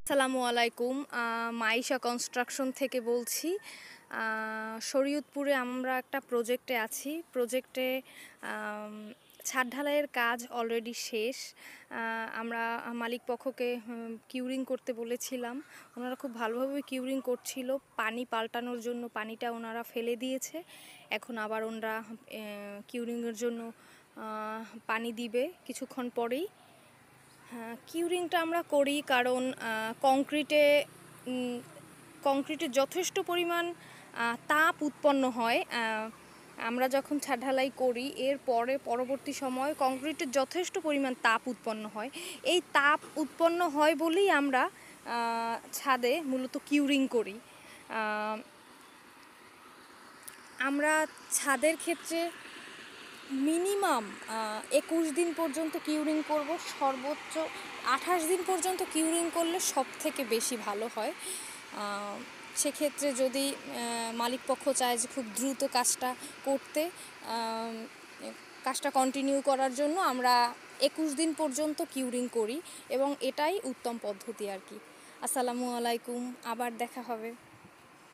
আসসালামু আলাইকুম। মাইশা কনস্ট্রাকশন থেকে বলছি। শরীয়তপুরে আমরা একটা প্রজেক্টে আছি। প্রজেক্টে ছাদ ঢালাইয়ের কাজ অলরেডি শেষ। আমরা মালিক পক্ষকে কিউরিং করতে বলেছিলাম। ওনারা খুব ভালোভাবে কিউরিং করছিল। পানি পাল্টানোর জন্য পানিটা ওনারা ফেলে দিয়েছে। এখন আবার ওনারা কিউরিংয়ের জন্য পানি দিবে কিছুক্ষণ পরেই। কিউরিংটা আমরা করি কারণ কংক্রিটে যথেষ্ট পরিমাণ তাপ উৎপন্ন হয়। আমরা যখন ছাদ ঢালাই করি এর পরবর্তী সময় কংক্রিটের যথেষ্ট পরিমাণ তাপ উৎপন্ন হয়। এই তাপ উৎপন্ন হয় বলেই আমরা ছাদে মূলত কিউরিং করি। আমরা ছাদের ক্ষেত্রে মিনিমাম 21 দিন পর্যন্ত কিউরিং করব, সর্বোচ্চ 28 দিন পর্যন্ত কিউরিং করলে সব থেকে বেশি ভালো হয়। সেক্ষেত্রে যদি মালিকপক্ষ চায় যে খুব দ্রুত কাজটা করতে, কাজটা কন্টিনিউ করার জন্য আমরা 21 দিন পর্যন্ত কিউরিং করি এবং এটাই উত্তম পদ্ধতি আর কি। আসসালামু আলাইকুম, আবার দেখা হবে।